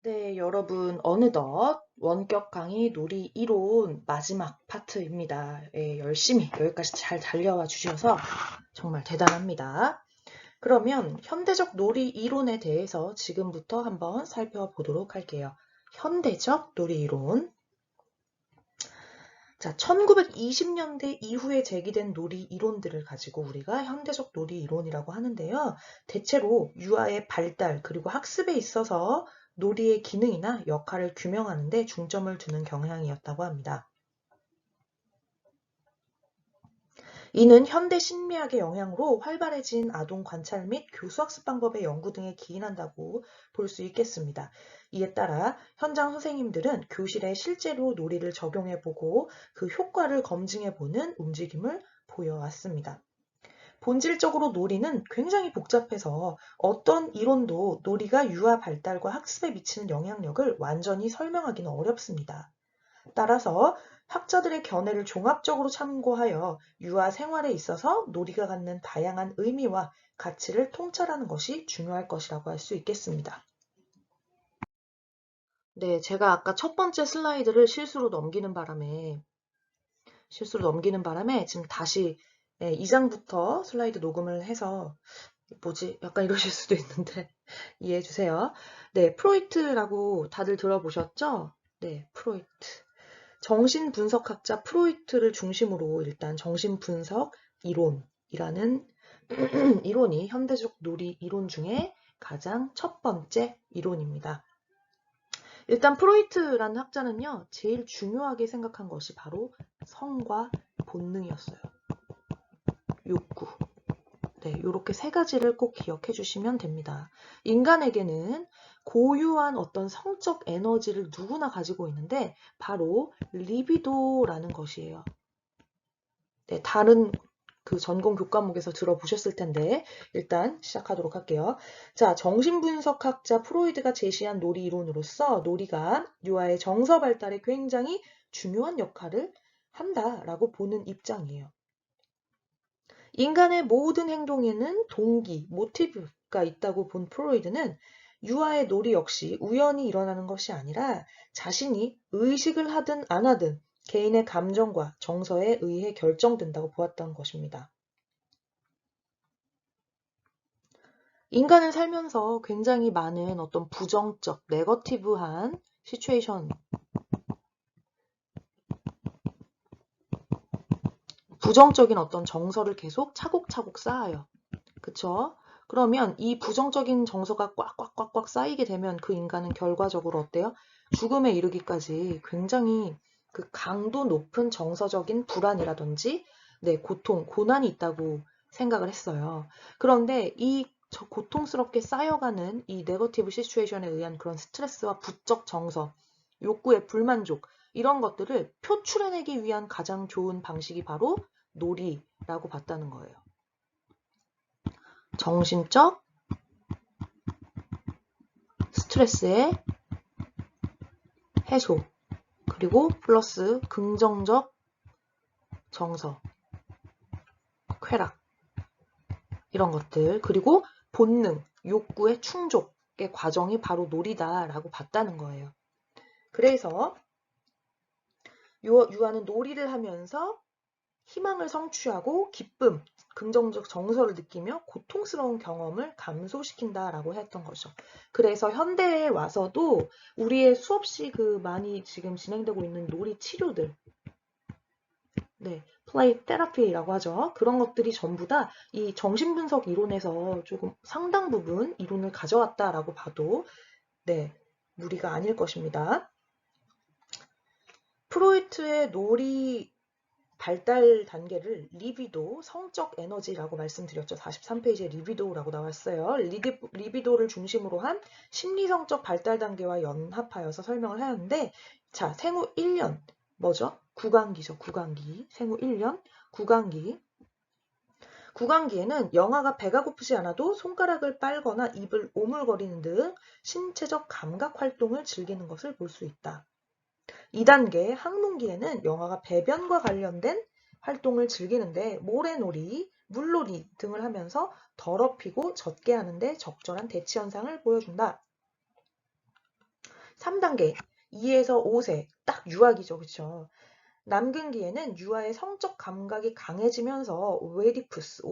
네, 여러분, 어느덧 원격 강의 놀이 이론 마지막 파트입니다. 예, 열심히 여기까지 잘 달려와 주셔서 정말 대단합니다. 그러면 현대적 놀이 이론에 대해서 지금부터 한번 살펴보도록 할게요. 현대적 놀이 이론. 자, 1920년대 이후에 제기된 놀이 이론들을 가지고 우리가 현대적 놀이 이론이라고 하는데요. 대체로 유아의 발달 그리고 학습에 있어서 놀이의 기능이나 역할을 규명하는 데 중점을 두는 경향이었다고 합니다. 이는 현대 심리학의 영향으로 활발해진 아동 관찰 및 교수학습 방법의 연구 등에 기인한다고 볼 수 있겠습니다. 이에 따라 현장 선생님들은 교실에 실제로 놀이를 적용해보고 그 효과를 검증해보는 움직임을 보여왔습니다. 본질적으로 놀이는 굉장히 복잡해서 어떤 이론도 놀이가 유아 발달과 학습에 미치는 영향력을 완전히 설명하기는 어렵습니다. 따라서 학자들의 견해를 종합적으로 참고하여 유아 생활에 있어서 놀이가 갖는 다양한 의미와 가치를 통찰하는 것이 중요할 것이라고 할 수 있겠습니다. 네, 제가 아까 첫 번째 슬라이드를 실수로 넘기는 바람에 지금 다시 2장부터 슬라이드 녹음을 해서 뭐지? 약간 이러실 수도 있는데 이해해 주세요. 네, 프로이트라고 다들 들어보셨죠? 네, 프로이트. 정신분석학자 프로이트를 중심으로 일단 정신분석 이론이라는 이론이 현대적 놀이 이론 중에 가장 첫 번째 이론입니다. 일단 프로이트라는 학자는요, 제일 중요하게 생각한 것이 바로 성과 본능이었어요. 욕구. 네, 이렇게 세 가지를 꼭 기억해 주시면 됩니다. 인간에게는 고유한 어떤 성적 에너지를 누구나 가지고 있는데 바로 리비도라는 것이에요. 네, 다른 그 전공 교과목에서 들어보셨을 텐데 일단 시작하도록 할게요. 자, 정신분석학자 프로이드가 제시한 놀이 이론으로서 놀이가 유아의 정서 발달에 굉장히 중요한 역할을 한다라고 보는 입장이에요. 인간의 모든 행동에는 동기, 모티브가 있다고 본 프로이드는 유아의 놀이 역시 우연히 일어나는 것이 아니라 자신이 의식을 하든 안 하든 개인의 감정과 정서에 의해 결정된다고 보았던 것입니다. 인간은 살면서 굉장히 많은 어떤 부정적, 네거티브한 시츄에이션, 부정적인 어떤 정서를 계속 차곡차곡 쌓아요. 그쵸? 그러면 이 부정적인 정서가 꽉꽉꽉꽉 쌓이게 되면 그 인간은 결과적으로 어때요? 죽음에 이르기까지 굉장히 그 강도 높은 정서적인 불안이라든지 고통, 고난이 있다고 생각을 했어요. 그런데 이 고통스럽게 쌓여가는 이 네거티브 시츄에이션에 의한 그런 스트레스와 부적 정서, 욕구의 불만족 이런 것들을 표출해내기 위한 가장 좋은 방식이 바로 놀이라고 봤다는 거예요. 정신적 스트레스의 해소, 그리고 플러스 긍정적 정서, 쾌락, 이런 것들, 그리고 본능, 욕구의 충족의 과정이 바로 놀이다라고 봤다는 거예요. 그래서 유아는 놀이를 하면서 희망을 성취하고 기쁨, 긍정적 정서를 느끼며 고통스러운 경험을 감소시킨다라고 했던 거죠. 그래서 현대에 와서도 우리의 수없이 그 많이 지금 진행되고 있는 놀이 치료들, 플레이 테라피라고 하죠. 그런 것들이 전부 다 이 정신분석 이론에서 조금 상당 부분 이론을 가져왔다라고 봐도 무리가 아닐 것입니다. 프로이트의 놀이 발달 단계를 리비도, 성적 에너지라고 말씀드렸죠. 43페이지에 리비도라고 나왔어요. 리비도를 중심으로 한 심리성적 발달 단계와 연합하여서 설명을 하였는데, 자, 생후 1년, 뭐죠? 구강기죠, 구강기. 생후 1년, 구강기. 구강기에는 영아가 배가 고프지 않아도 손가락을 빨거나 입을 오물거리는 등 신체적 감각 활동을 즐기는 것을 볼 수 있다. 2단계 항문기에는 영아가 배변과 관련된 활동을 즐기는데 모래놀이, 물놀이 등을 하면서 더럽히고 젖게 하는데 적절한 대치 현상을 보여준다. 3단계 2에서 5세 딱 유아기죠. 그쵸? 남근기에는 유아의 성적 감각이 강해지면서 오이디푸스,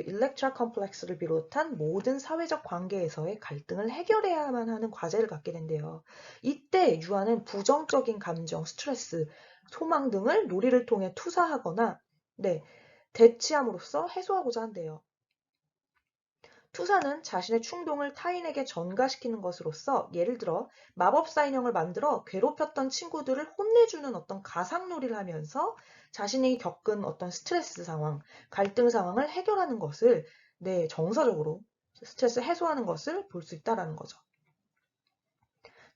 일렉트라 컴플렉스를 비롯한 모든 사회적 관계에서의 갈등을 해결해야만 하는 과제를 갖게 된대요. 이때 유아는 부정적인 감정, 스트레스, 소망 등을 놀이를 통해 투사하거나 대치함으로써 해소하고자 한대요. 투사는 자신의 충동을 타인에게 전가시키는 것으로서 예를 들어 마법사 인형을 만들어 괴롭혔던 친구들을 혼내주는 어떤 가상놀이를 하면서 자신이 겪은 어떤 스트레스 상황, 갈등 상황을 해결하는 것을 정서적으로 스트레스 해소하는 것을 볼 수 있다는 거죠.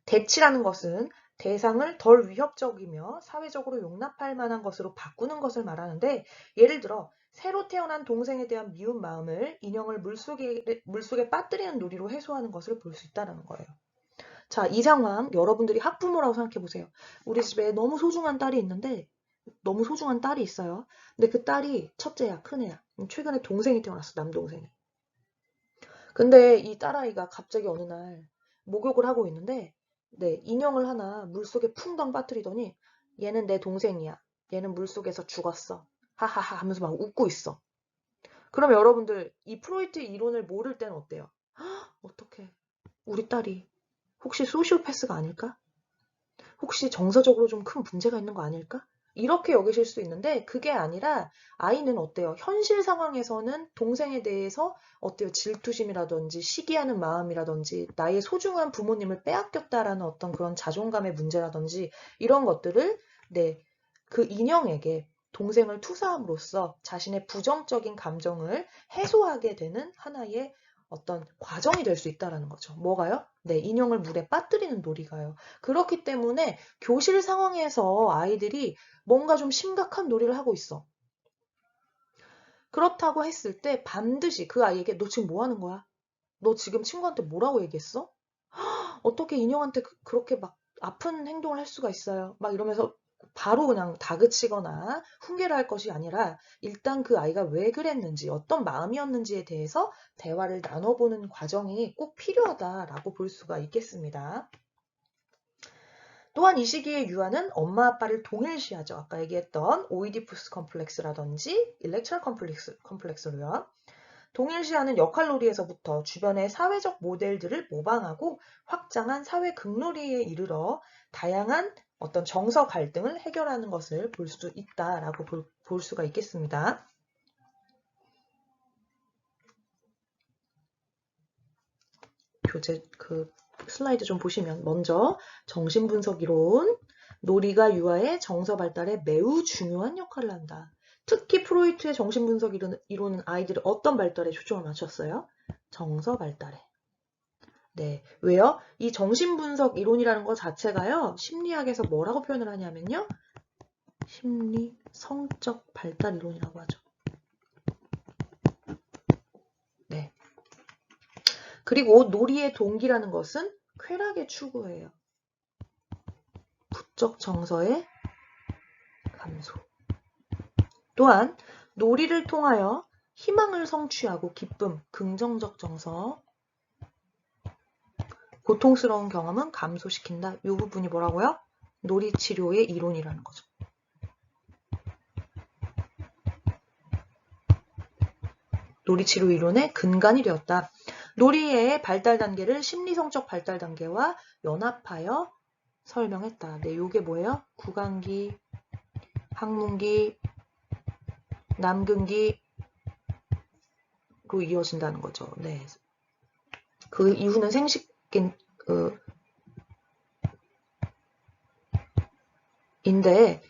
대치라는 것은 대상을 덜 위협적이며 사회적으로 용납할 만한 것으로 바꾸는 것을 말하는데 예를 들어 새로 태어난 동생에 대한 미운 마음을 인형을 물속에 빠뜨리는 놀이로 해소하는 것을 볼 수 있다는 거예요. 자, 이 상황 여러분들이 학부모라고 생각해 보세요. 우리 집에 너무 소중한 딸이 있는데 너무 소중한 딸이 있어요. 근데 그 딸이 첫째야, 큰애야. 최근에 동생이 태어났어, 남동생이. 근데 이 딸아이가 갑자기 어느 날 목욕을 하고 있는데 인형을 하나 물속에 풍덩 빠뜨리더니 얘는 내 동생이야. 얘는 물속에서 죽었어. 하하하 하면서 막 웃고 있어. 그럼 여러분들 이 프로이트 이론을 모를 때는 어때요? 어떡해. 우리 딸이 혹시 소시오패스가 아닐까? 혹시 정서적으로 좀 큰 문제가 있는 거 아닐까? 이렇게 여기실 수 있는데 그게 아니라 아이는 어때요? 현실 상황에서는 동생에 대해서 어때요? 질투심이라든지 시기하는 마음이라든지 나의 소중한 부모님을 빼앗겼다라는 어떤 그런 자존감의 문제라든지 이런 것들을 그 인형에게 동생을 투사함으로써 자신의 부정적인 감정을 해소하게 되는 하나의 어떤 과정이 될 수 있다는 거죠. 뭐가요? 인형을 물에 빠뜨리는 놀이가요. 그렇기 때문에 교실 상황에서 아이들이 뭔가 좀 심각한 놀이를 하고 있어. 그렇다고 했을 때 반드시 그 아이에게 너 지금 뭐 하는 거야? 너 지금 친구한테 뭐라고 얘기했어? 어떻게 인형한테 그렇게 막 아픈 행동을 할 수가 있어요? 막 이러면서 바로 그냥 다그치거나 훈계를 할 것이 아니라 일단 그 아이가 왜 그랬는지 어떤 마음이었는지에 대해서 대화를 나눠보는 과정이 꼭 필요하다라고 볼 수가 있겠습니다. 또한 이 시기의 유아는 엄마 아빠를 동일시하죠. 아까 얘기했던 오이디푸스 컴플렉스라든지 일렉트럴 컴플렉스로요. 동일시하는 역할놀이에서부터 주변의 사회적 모델들을 모방하고 확장한 사회 극놀이에 이르러 다양한 어떤 정서 갈등을 해결하는 것을 볼 수 있다라고 볼 수가 있겠습니다. 교재 슬라이드 좀 보시면 먼저 정신분석 이론, 놀이가 유아의 정서 발달에 매우 중요한 역할을 한다. 특히 프로이트의 정신분석 이론은 아이들의 어떤 발달에 초점을 맞췄어요? 정서 발달에. 왜요? 이 정신분석 이론이라는 것 자체가요, 심리학에서 뭐라고 표현을 하냐면요, 심리 성적 발달 이론이라고 하죠. 그리고 놀이의 동기라는 것은 쾌락의 추구예요. 부적 정서의 감소. 또한 놀이를 통하여 희망을 성취하고 기쁨, 긍정적 정서, 고통스러운 경험은 감소시킨다. 이 부분이 뭐라고요? 놀이치료의 이론이라는 거죠. 놀이치료 이론의 근간이 되었다. 놀이의 발달 단계를 심리성적 발달 단계와 연합하여 설명했다. 요게 뭐예요? 구강기, 학문기, 남근기로 이어진다는 거죠. 그 이후는 인데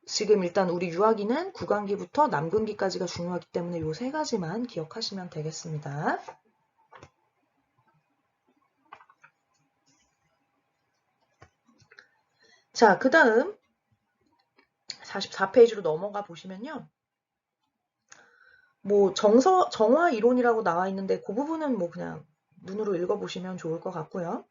지금 일단 우리 유아기는 구강기부터 남근기까지가 중요하기 때문에 요 세 가지만 기억하시면 되겠습니다. 자, 그 다음 44페이지로 넘어가 보시면요. 뭐 정화 이론이라고 나와 있는데 그 부분은 뭐 그냥 눈으로 읽어보시면 좋을 것 같고요.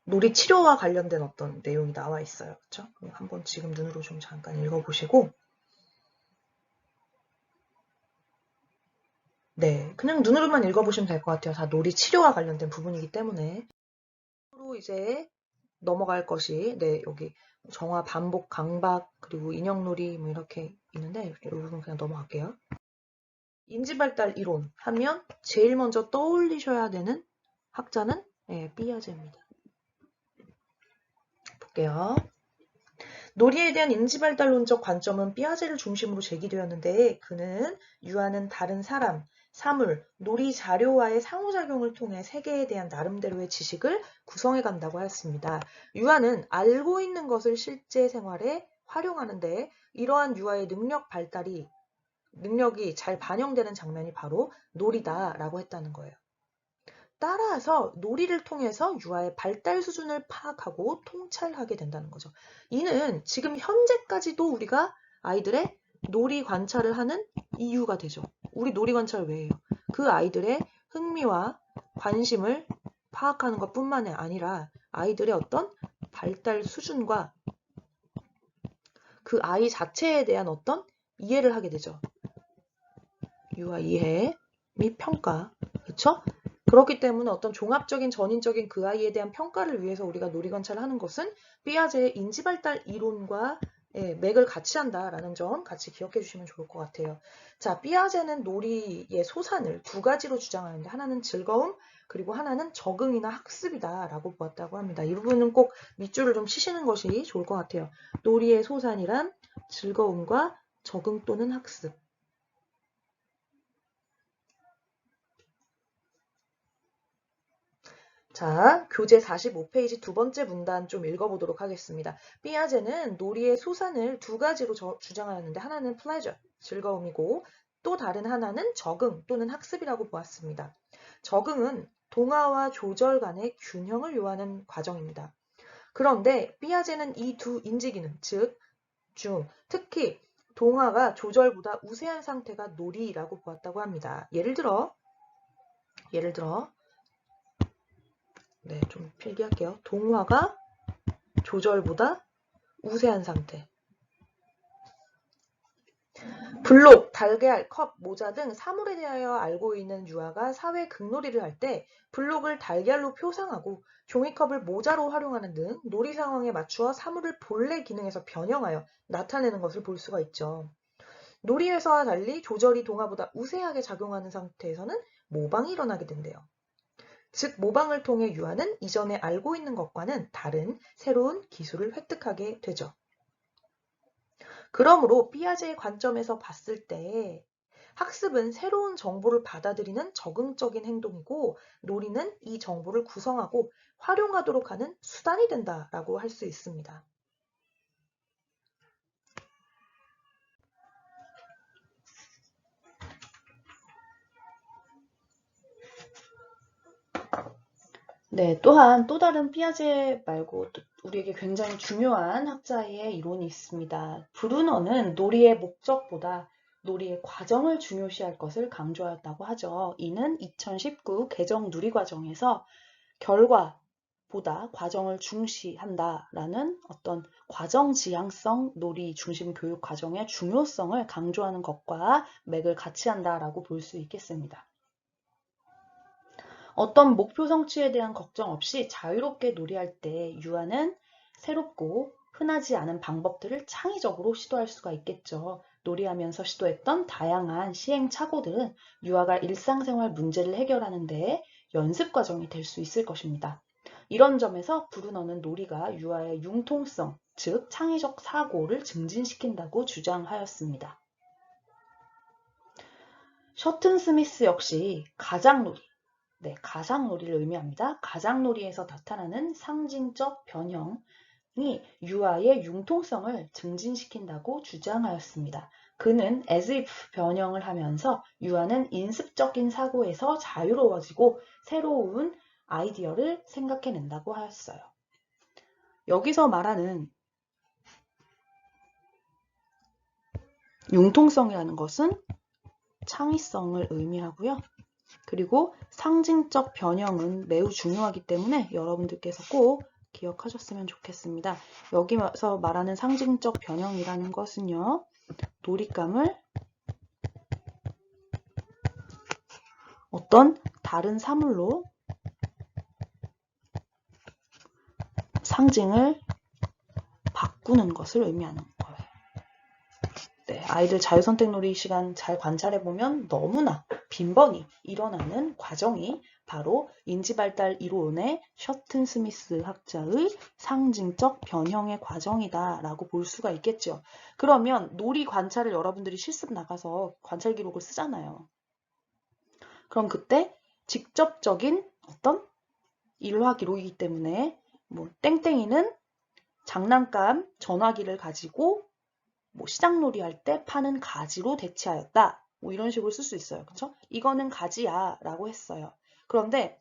놀이 치료와 관련된 어떤 내용이 나와 있어요. 그렇죠? 한번 지금 눈으로 좀 잠깐 읽어보시고 네, 그냥 눈으로만 읽어보시면 될 것 같아요. 다 놀이 치료와 관련된 부분이기 때문에. 로 이제 넘어갈 것이, 네, 여기 정화, 반복, 강박, 그리고 인형놀이 뭐 이렇게 있는데 이 부분 그냥 넘어갈게요. 인지발달 이론 하면 제일 먼저 떠올리셔야 되는 학자는 삐아제입니다. 볼게요. 놀이에 대한 인지발달론적 관점은 삐아제를 중심으로 제기되었는데 그는 유아는 다른 사람, 사물, 놀이 자료와의 상호작용을 통해 세계에 대한 나름대로의 지식을 구성해 간다고 하였습니다. 유아는 알고 있는 것을 실제 생활에 활용하는데 이러한 유아의 능력이 잘 반영되는 장면이 바로 놀이다라고 했다는 거예요. 따라서 놀이를 통해서 유아의 발달 수준을 파악하고 통찰하게 된다는 거죠. 이는 지금 현재까지도 우리가 아이들의 놀이 관찰을 하는 이유가 되죠. 우리 놀이 관찰 왜 해요? 그 아이들의 흥미와 관심을 파악하는 것뿐만이 아니라 아이들의 어떤 발달 수준과 그 아이 자체에 대한 어떤 이해를 하게 되죠. 유아 이해 및 평가. 그렇죠? 그렇기 때문에 어떤 종합적인 전인적인 그 아이에 대한 평가를 위해서 우리가 놀이관찰을 하는 것은 삐아제의 인지발달 이론과 맥을 같이 한다라는 점 같이 기억해 주시면 좋을 것 같아요. 자, 삐아제는 놀이의 소산을 두 가지로 주장하는데 하나는 즐거움 그리고 하나는 적응이나 학습이다라고 보았다고 합니다. 이 부분은 꼭 밑줄을 좀 치시는 것이 좋을 것 같아요. 놀이의 소산이란 즐거움과 적응 또는 학습. 자, 교재 45페이지 두 번째 문단 좀 읽어보도록 하겠습니다. 삐아제는 놀이의 소산을 두 가지로 주장하였는데 하나는 pleasure, 즐거움이고 또 다른 하나는 적응 또는 학습이라고 보았습니다. 적응은 동화와 조절 간의 균형을 요하는 과정입니다. 그런데 삐아제는 이 두 인지기능, 즉, 특히 동화가 조절보다 우세한 상태가 놀이라고 보았다고 합니다. 예를 들어 네, 좀 필기할게요. 동화가 조절보다 우세한 상태. 블록, 달걀, 컵, 모자 등 사물에 대하여 알고 있는 유아가 사회 극놀이를 할 때 블록을 달걀로 표상하고 종이컵을 모자로 활용하는 등 놀이 상황에 맞추어 사물을 본래 기능에서 변형하여 나타내는 것을 볼 수가 있죠. 놀이에서와 달리 조절이 동화보다 우세하게 작용하는 상태에서는 모방이 일어나게 된대요. 즉 모방을 통해 유아는 이전에 알고 있는 것과는 다른 새로운 기술을 획득하게 되죠. 그러므로 삐아제의 관점에서 봤을 때 학습은 새로운 정보를 받아들이는 적응적인 행동이고 놀이는 이 정보를 구성하고 활용하도록 하는 수단이 된다라고 할 수 있습니다. 네, 또한 또 다른 삐아제 말고 또 우리에게 굉장히 중요한 학자의 이론이 있습니다. 브루너는 놀이의 목적보다 놀이의 과정을 중요시할 것을 강조하였다고 하죠. 이는 2019 개정 누리과정에서 결과보다 과정을 중시한다라는 어떤 과정지향성 놀이 중심 교육 과정의 중요성을 강조하는 것과 맥을 같이 한다라고 볼 수 있겠습니다. 어떤 목표 성취에 대한 걱정 없이 자유롭게 놀이할 때 유아는 새롭고 흔하지 않은 방법들을 창의적으로 시도할 수가 있겠죠. 놀이하면서 시도했던 다양한 시행착오들은 유아가 일상생활 문제를 해결하는 데 연습 과정이 될 수 있을 것입니다. 이런 점에서 브루너는 놀이가 유아의 융통성, 즉 창의적 사고를 증진시킨다고 주장하였습니다. 셔튼 스미스 역시 가장놀이, 네, 가상놀이를 의미합니다. 가상놀이에서 나타나는 상징적 변형이 유아의 융통성을 증진시킨다고 주장하였습니다. 그는 as if 변형을 하면서 유아는 인습적인 사고에서 자유로워지고 새로운 아이디어를 생각해낸다고 하였어요. 여기서 말하는 융통성이라는 것은 창의성을 의미하고요. 그리고 상징적 변형은 매우 중요하기 때문에 여러분들께서 꼭 기억하셨으면 좋겠습니다. 여기서 말하는 상징적 변형이라는 것은요. 놀잇감을 어떤 다른 사물로 상징을 바꾸는 것을 의미하는 거예요. 네, 아이들 자유선택놀이 시간 잘 관찰해보면 너무나 빈번히 일어나는 과정이 바로 인지발달 이론의 셔튼 스미스 학자의 상징적 변형의 과정이다 라고 볼 수가 있겠죠. 그러면 놀이 관찰을 여러분들이 실습 나가서 관찰 기록을 쓰잖아요. 그럼 그때 직접적인 어떤 일화 기록이기 때문에 뭐 땡땡이는 장난감 전화기를 가지고 뭐 시장놀이 할 때 파는 가지로 대체하였다. 뭐 이런 식으로 쓸 수 있어요. 그렇죠? 이거는 가지야 라고 했어요. 그런데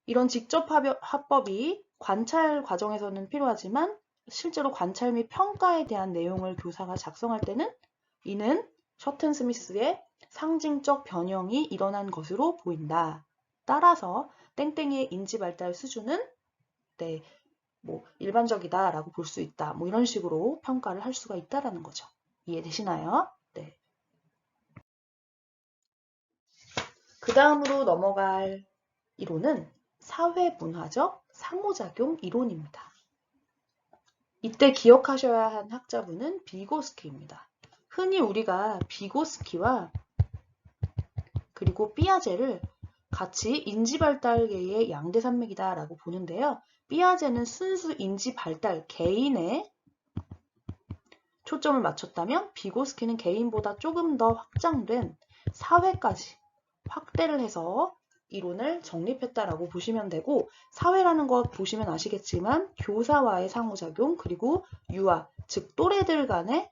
이런 직접 화법이 관찰 과정에서는 필요하지만 실제로 관찰 및 평가에 대한 내용을 교사가 작성할 때는 이는 셔튼 스미스의 상징적 변형이 일어난 것으로 보인다. 따라서 땡땡이의 인지 발달 수준은 네, 뭐 일반적이다라고 볼 수 있다. 뭐 이런 식으로 평가를 할 수가 있다라는 거죠. 이해되시나요? 네. 그 다음으로 넘어갈 이론은 사회문화적 상호작용 이론입니다. 이때 기억하셔야 한 학자분은 비고스키입니다. 흔히 우리가 비고스키와 그리고 삐아제를 같이 인지발달계의 양대 산맥이다라고 보는데요. 삐아제는 순수 인지발달, 개인의 초점을 맞췄다면 비고스키는 개인보다 조금 더 확장된 사회까지 확대를 해서 이론을 정립했다라고 보시면 되고, 사회라는 것 보시면 아시겠지만 교사와의 상호작용 그리고 유아, 즉 또래들 간의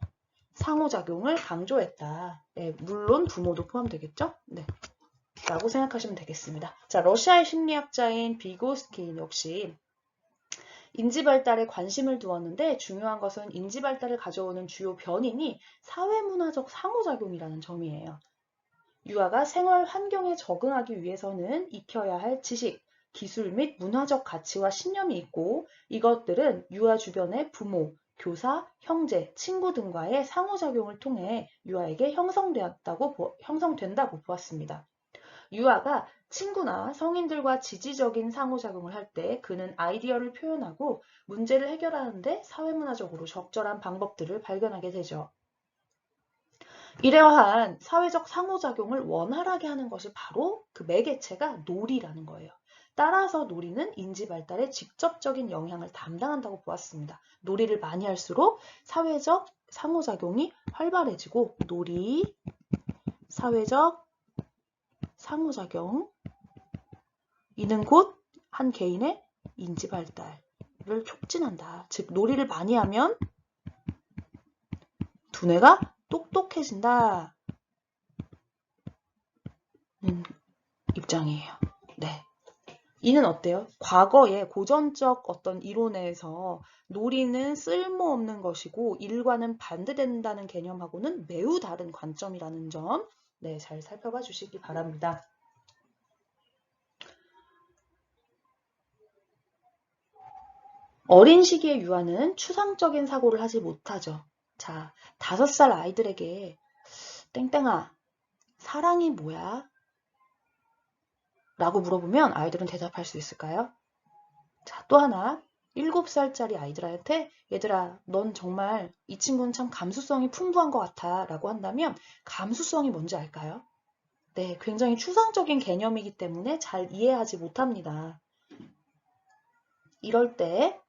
상호작용을 강조했다. 네, 물론 부모도 포함되겠죠? 네, 라고 생각하시면 되겠습니다. 자, 러시아의 심리학자인 비고스키 역시 인지발달에 관심을 두었는데 중요한 것은 인지발달을 가져오는 주요 변인이 사회문화적 상호작용이라는 점이에요. 유아가 생활 환경에 적응하기 위해서는 익혀야 할 지식, 기술 및 문화적 가치와 신념이 있고 이것들은 유아 주변의 부모, 교사, 형제, 친구 등과의 상호작용을 통해 유아에게 형성된다고 보았습니다. 유아가 친구나 성인들과 지지적인 상호작용을 할 때 그는 아이디어를 표현하고 문제를 해결하는데 사회문화적으로 적절한 방법들을 발견하게 되죠. 이러한 사회적 상호작용을 원활하게 하는 것이 바로 그 매개체가 놀이라는 거예요. 따라서 놀이는 인지 발달에 직접적인 영향을 담당한다고 보았습니다. 놀이를 많이 할수록 사회적 상호작용이 활발해지고 놀이, 사회적 상호작용 이는 곧 한 개인의 인지 발달을 촉진한다. 즉 놀이를 많이 하면 두뇌가 똑똑해진다. 입장이에요. 네. 이는 어때요? 과거의 고전적 어떤 이론에서 놀이는 쓸모없는 것이고 일과는 반대된다는 개념하고는 매우 다른 관점이라는 점, 네, 잘 살펴봐 주시기 바랍니다. 어린 시기의 유아는 추상적인 사고를 하지 못하죠. 자, 5살 아이들에게 땡땡아, 사랑이 뭐야? 라고 물어보면 아이들은 대답할 수 있을까요? 자, 또 하나, 7살짜리 아이들한테 얘들아, 넌 정말 이 친구는 참 감수성이 풍부한 것 같아 라고 한다면 감수성이 뭔지 알까요? 네, 굉장히 추상적인 개념이기 때문에 잘 이해하지 못합니다. 이럴 때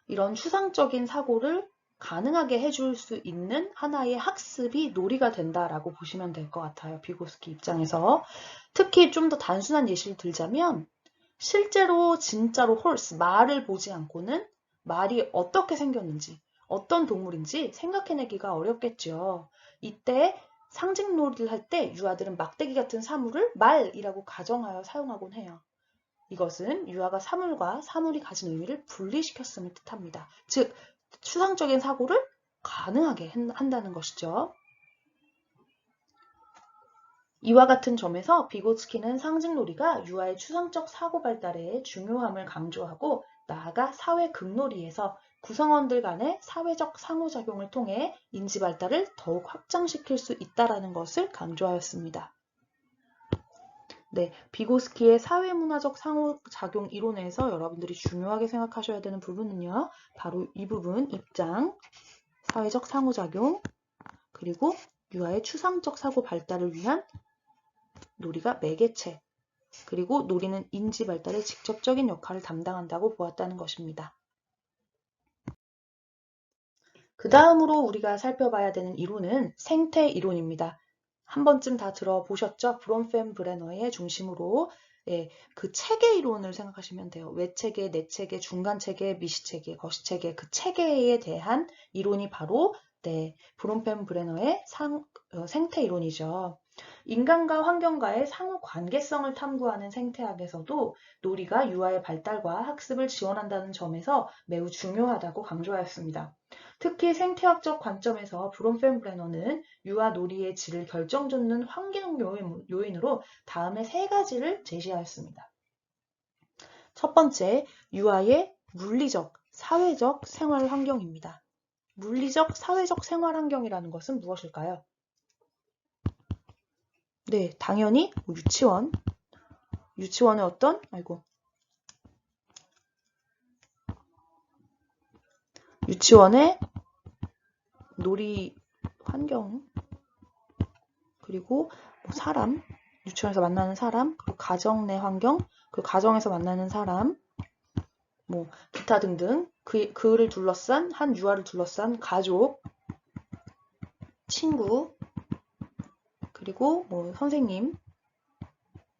이런 추상적인 사고를 가능하게 해줄 수 있는 하나의 학습이 놀이가 된다라고 보시면 될 것 같아요. 비고스키 입장에서. 특히 좀 더 단순한 예시를 들자면 실제로 진짜로 홀스, 말을 보지 않고는 말이 어떻게 생겼는지, 어떤 동물인지 생각해내기가 어렵겠죠. 이때 상징놀이를 할 때 유아들은 막대기 같은 사물을 말이라고 가정하여 사용하곤 해요. 이것은 유아가 사물과 사물이 가진 의미를 분리시켰음을 뜻합니다. 즉, 추상적인 사고를 가능하게 한다는 것이죠. 이와 같은 점에서 비고츠키는 상징놀이가 유아의 추상적 사고 발달의 중요함을 강조하고 나아가 사회 극놀이에서 구성원들 간의 사회적 상호작용을 통해 인지 발달을 더욱 확장시킬 수 있다는 것을 강조하였습니다. 네, 비고스키의 사회문화적 상호작용 이론에서 여러분들이 중요하게 생각하셔야 되는 부분은요. 바로 이 부분, 입장, 사회적 상호작용, 그리고 유아의 추상적 사고 발달을 위한 놀이가 매개체, 그리고 놀이는 인지 발달에 직접적인 역할을 담당한다고 보았다는 것입니다. 그 다음으로 우리가 살펴봐야 되는 이론은 생태 이론입니다. 한 번쯤 다 들어보셨죠? 브론펜브레너의 중심으로 그 체계 이론을 생각하시면 돼요. 외체계, 내체계, 중간체계, 미시체계, 거시체계 그 체계에 대한 이론이 바로 브론펜브레너의 생태 이론이죠. 인간과 환경과의 상호 관계성을 탐구하는 생태학에서도 놀이가 유아의 발달과 학습을 지원한다는 점에서 매우 중요하다고 강조하였습니다. 특히 생태학적 관점에서 브론펜브레너는 유아 놀이의 질을 결정짓는 환경 요인으로 다음의 세 가지를 제시하였습니다. 첫 번째, 유아의 물리적, 사회적 생활 환경입니다. 물리적, 사회적 생활 환경이라는 것은 무엇일까요? 네, 당연히 유치원의 어떤, 유치원의 놀이 환경, 그리고 사람, 유치원에서 만나는 사람, 그리고 가정 내 환경, 그 가정에서 만나는 사람, 기타 등등 그를 둘러싼 한 유아를 둘러싼 가족, 친구, 그리고 선생님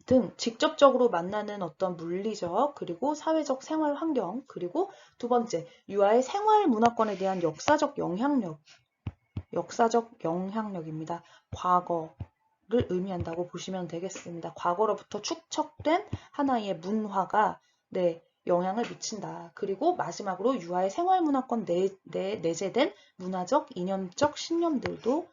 등 직접적으로 만나는 어떤 물리적 그리고 사회적 생활 환경, 그리고 두 번째 유아의 생활 문화권에 대한 역사적 영향력입니다. 과거를 의미한다고 보시면 되겠습니다. 과거로부터 축적된 하나의 문화가 영향을 미친다. 그리고 마지막으로 유아의 생활 문화권 내재된 문화적, 이념적 신념들도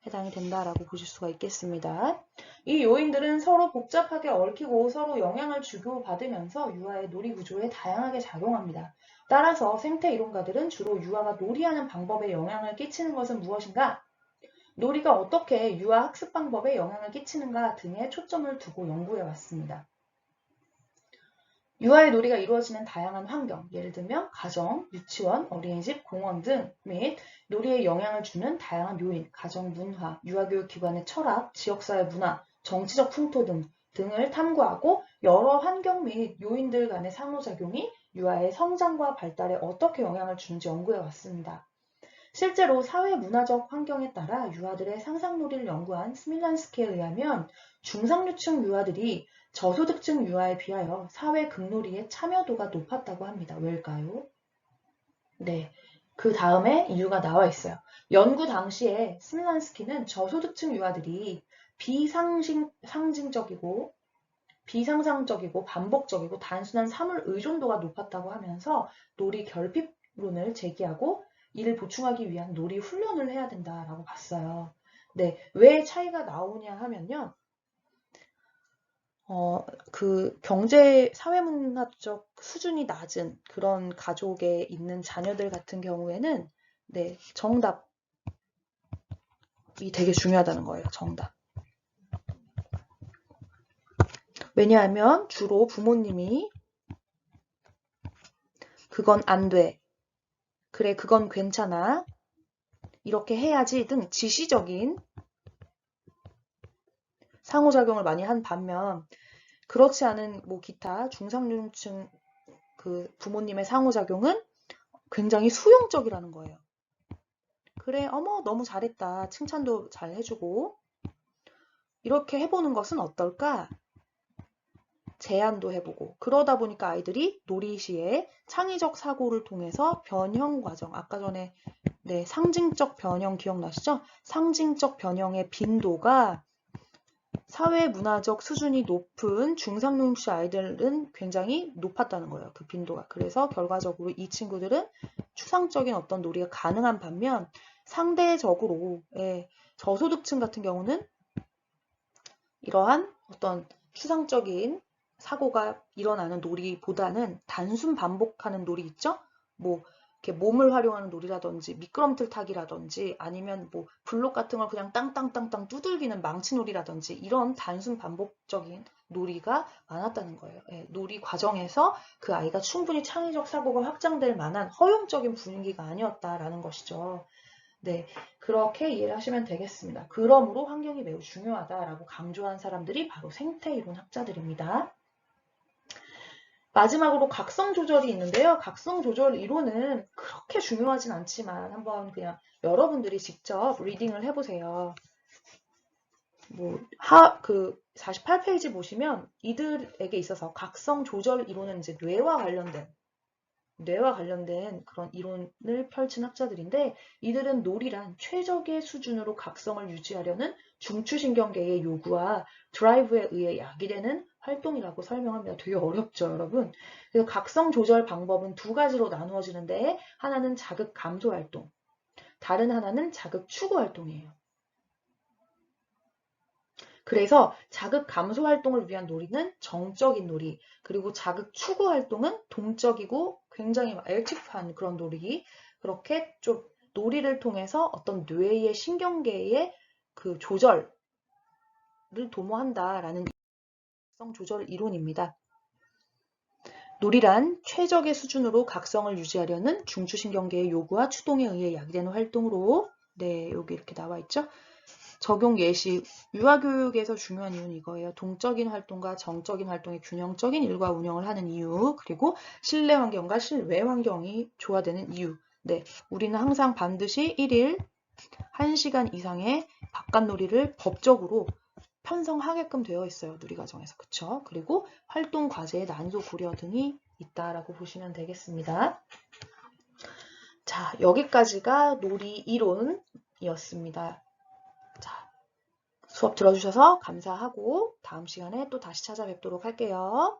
해당이 된다라고 보실 수가 있겠습니다. 이 요인들은 서로 복잡하게 얽히고 서로 영향을 주고받으면서 유아의 놀이 구조에 다양하게 작용합니다. 따라서 생태 이론가들은 주로 유아가 놀이하는 방법에 영향을 끼치는 것은 무엇인가? 놀이가 어떻게 유아 학습 방법에 영향을 끼치는가 등에 초점을 두고 연구해 왔습니다. 유아의 놀이가 이루어지는 다양한 환경, 예를 들면 가정, 유치원, 어린이집, 공원 등 및 놀이에 영향을 주는 다양한 요인, 가정 문화, 유아교육기관의 철학, 지역사회 문화, 정치적 풍토 등을 탐구하고 여러 환경 및 요인들 간의 상호작용이 유아의 성장과 발달에 어떻게 영향을 주는지 연구해 왔습니다. 실제로 사회문화적 환경에 따라 유아들의 상상놀이를 연구한 스밀란스키에 의하면 중상류층 유아들이 저소득층 유아에 비하여 사회 극놀이의 참여도가 높았다고 합니다. 왜일까요? 네, 그 다음에 이유가 나와 있어요. 연구 당시에 스밀란스키는 저소득층 유아들이 비상상적이고 반복적이고 단순한 사물 의존도가 높았다고 하면서 놀이 결핍론을 제기하고 이를 보충하기 위한 놀이 훈련을 해야 된다라고 봤어요. 네, 왜 차이가 나오냐 하면요. 그 사회문화적 수준이 낮은 그런 가족에 있는 자녀들 같은 경우에는 정답이 되게 중요하다는 거예요. 정답. 왜냐하면 주로 부모님이 그건 안 돼. 그래, 그건 괜찮아. 이렇게 해야지 등 지시적인 상호작용을 많이 한 반면 그렇지 않은 기타 중상류층 그 부모님의 상호작용은 굉장히 수용적이라는 거예요. 그래, 어머, 너무 잘했다. 칭찬도 잘 해주고. 이렇게 해보는 것은 어떨까? 제안도 해보고. 그러다 보니까 아이들이 놀이 시에 창의적 사고를 통해서 변형 과정, 아까 전에 상징적 변형 기억나시죠? 상징적 변형의 빈도가 사회문화적 수준이 높은 중상류층 아이들은 굉장히 높았다는 거예요. 그 빈도가. 그래서 결과적으로 이 친구들은 추상적인 어떤 놀이가 가능한 반면 상대적으로 저소득층 같은 경우는 이러한 어떤 추상적인 사고가 일어나는 놀이보다는 단순 반복하는 놀이 있죠? 이렇게 몸을 활용하는 놀이라든지 미끄럼틀 타기라든지 아니면 뭐 블록 같은 걸 그냥 땅땅땅땅 두들기는 망치놀이라든지 이런 단순 반복적인 놀이가 많았다는 거예요. 예, 놀이 과정에서 그 아이가 충분히 창의적 사고가 확장될 만한 허용적인 분위기가 아니었다라는 것이죠. 네, 그렇게 이해를 하시면 되겠습니다. 그러므로 환경이 매우 중요하다라고 강조한 사람들이 바로 생태이론 학자들입니다. 마지막으로 각성 조절이 있는데요. 각성 조절 이론은 그렇게 중요하진 않지만 한번 그냥 여러분들이 직접 리딩을 해보세요. 그 48페이지 보시면 이들에게 있어서 각성 조절 이론은 이제 뇌와 관련된 그런 이론을 펼친 학자들인데 이들은 놀이란 최적의 수준으로 각성을 유지하려는 중추신경계의 요구와 드라이브에 의해 야기되는 활동이라고 설명합니다. 되게 어렵죠, 여러분? 그래서 각성 조절 방법은 두 가지로 나누어지는데 하나는 자극 감소 활동, 다른 하나는 자극 추구 활동이에요. 그래서 자극 감소 활동을 위한 놀이는 정적인 놀이, 그리고 자극 추구 활동은 동적이고 굉장히 엘틱한 그런 놀이, 그렇게 좀 놀이를 통해서 어떤 뇌의 신경계의 그 조절을 도모한다라는 각성 조절 이론입니다. 놀이란 최적의 수준으로 각성을 유지하려는 중추신경계의 요구와 추동에 의해 야기되는 활동으로, 네, 여기 이렇게 나와 있죠. 적용 예시, 유아교육에서 중요한 이유는 이거예요. 동적인 활동과 정적인 활동의 균형적인 일과 운영을 하는 이유, 그리고 실내 환경과 실외 환경이 조화되는 이유. 네, 우리는 항상 반드시 1일 1시간 이상의 바깥놀이를 법적으로 편성하게끔 되어 있어요. 누리과정에서. 그쵸? 그리고 활동 과제의 난소 고려 등이 있다라고 보시면 되겠습니다. 자, 여기까지가 놀이 이론이었습니다. 자, 수업 들어주셔서 감사하고 다음 시간에 또 다시 찾아뵙도록 할게요.